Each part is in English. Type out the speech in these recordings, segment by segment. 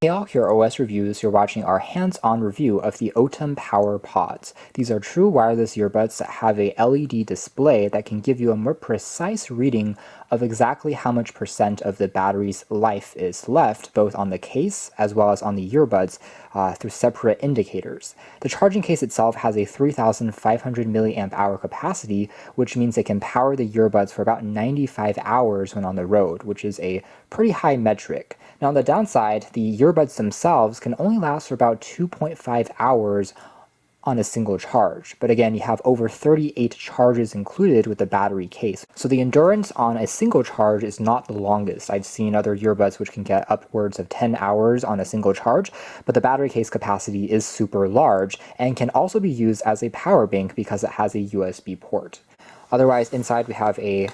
Hey all, here are OS Reviews. You're watching our hands-on review of the Otium PowerPods. These are true wireless earbuds that have a LED display that can give you a more precise reading of exactly how much percent of the battery's life is left, both on the case as well as on the earbuds through separate indicators. The charging case itself has a 3,500 milliamp hour capacity, which means it can power the earbuds for about 95 hours when on the road, which is a pretty high metric. Now on the downside, the earbuds themselves can only last for about 2.5 hours on a single charge. But again, you have over 38 charges included with the battery case. So the endurance on a single charge is not the longest. I've seen other earbuds which can get upwards of 10 hours on a single charge, but the battery case capacity is super large and can also be used as a power bank because it has a USB port. Otherwise, inside we have a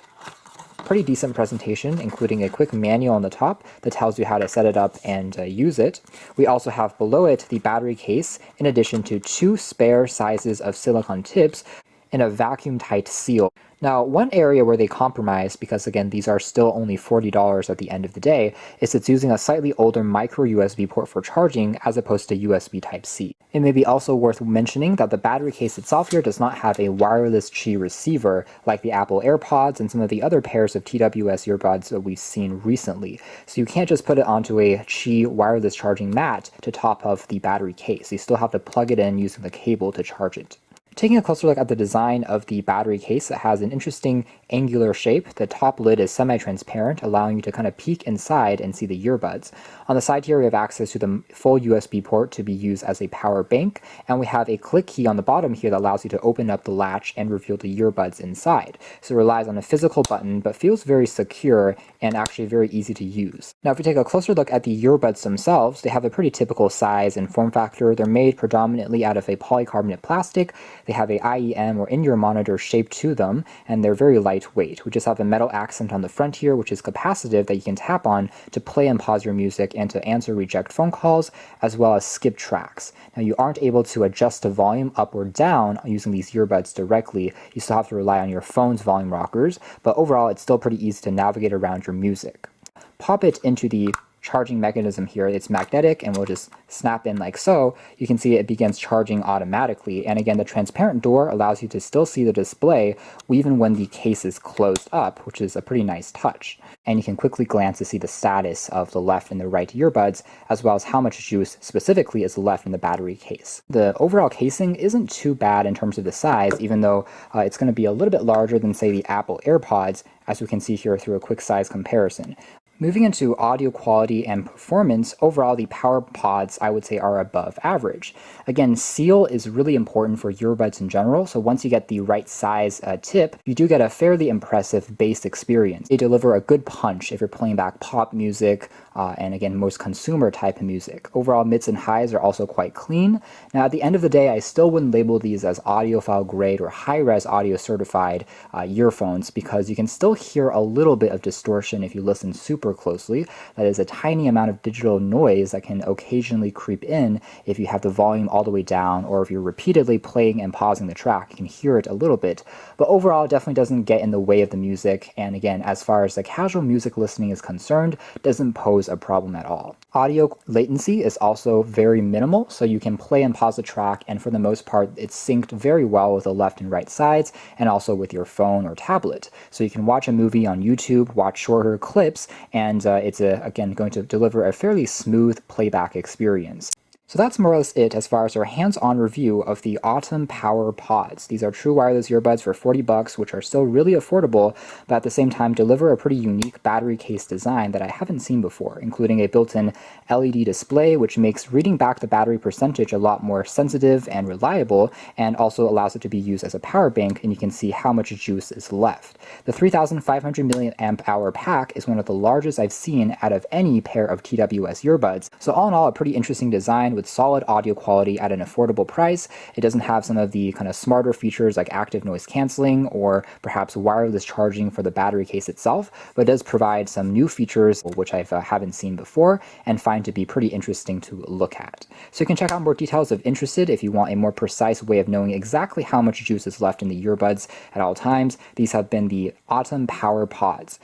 pretty decent presentation, including a quick manual on the top that tells you how to set it up and use it. We also have below it the battery case, in addition to 2 spare sizes of silicone tips and a vacuum-tight seal. Now, one area where they compromise, because again, these are still only $40 at the end of the day, is it's using a slightly older micro USB port for charging as opposed to USB Type-C. It may be also worth mentioning that the battery case itself here does not have a wireless Qi receiver like the Apple AirPods and some of the other pairs of TWS earbuds that we've seen recently. So you can't just put it onto a Qi wireless charging mat to top of the battery case. You still have to plug it in using the cable to charge it. Taking a closer look at the design of the battery case, it has an interesting angular shape. The top lid is semi-transparent, allowing you to kind of peek inside and see the earbuds. On the side here, we have access to the full USB port to be used as a power bank, and we have a click key on the bottom here that allows you to open up the latch and reveal the earbuds inside. So it relies on a physical button, but feels very secure and actually very easy to use. Now, if we take a closer look at the earbuds themselves, they have a pretty typical size and form factor. They're made predominantly out of a polycarbonate plastic. They have a IEM or in-ear monitor shape to them, and they're very lightweight. We just have a metal accent on the front here, which is capacitive that you can tap on to play and pause your music and to answer reject phone calls, as well as skip tracks. Now, you aren't able to adjust the volume up or down using these earbuds directly. You still have to rely on your phone's volume rockers, but overall, it's still pretty easy to navigate around your music. Pop it into the charging mechanism here. It's magnetic and will just snap in like so. You can see it begins charging automatically, and again, the transparent door allows you to still see the display even when the case is closed up, which is a pretty nice touch. And you can quickly glance to see the status of the left and the right earbuds, as well as how much juice specifically is left in the battery case. The overall casing isn't too bad in terms of the size, even though it's going to be a little bit larger than, say, the Apple AirPods, as we can see here through a quick size comparison. Moving into audio quality and performance, overall the PowerPods I would say are above average. Again, seal is really important for earbuds in general, so once you get the right size tip, you do get a fairly impressive bass experience. They deliver a good punch if you're playing back pop music, and again, most consumer type of music. Overall, mids and highs are also quite clean. Now, at the end of the day, I still wouldn't label these as audiophile grade or high-res audio certified earphones, because you can still hear a little bit of distortion if you listen super closely. That is a tiny amount of digital noise that can occasionally creep in if you have the volume all the way down, or if you're repeatedly playing and pausing the track, you can hear it a little bit. But overall, it definitely doesn't get in the way of the music, and again, as far as the casual music listening is concerned, doesn't pose a problem at all. Audio latency is also very minimal, so you can play and pause the track, and for the most part, it's synced very well with the left and right sides, and also with your phone or tablet. So you can watch a movie on YouTube, watch shorter clips, and it's again going to deliver a fairly smooth playback experience. So that's more or less it as far as our hands-on review of the Otium PowerPods. These are true wireless earbuds for $40, which are still really affordable, but at the same time deliver a pretty unique battery case design that I haven't seen before, including a built-in LED display, which makes reading back the battery percentage a lot more sensitive and reliable, and also allows it to be used as a power bank, and you can see how much juice is left. The 3,500 milliamp hour pack is one of the largest I've seen out of any pair of TWS earbuds, so all in all, a pretty interesting design with solid audio quality at an affordable price. It doesn't have some of the kind of smarter features like active noise canceling or perhaps wireless charging for the battery case itself, but it does provide some new features which I haven't seen before and find to be pretty interesting to look at. So you can check out more details if interested if you want a more precise way of knowing exactly how much juice is left in the earbuds at all times. These have been the Otium PowerPods.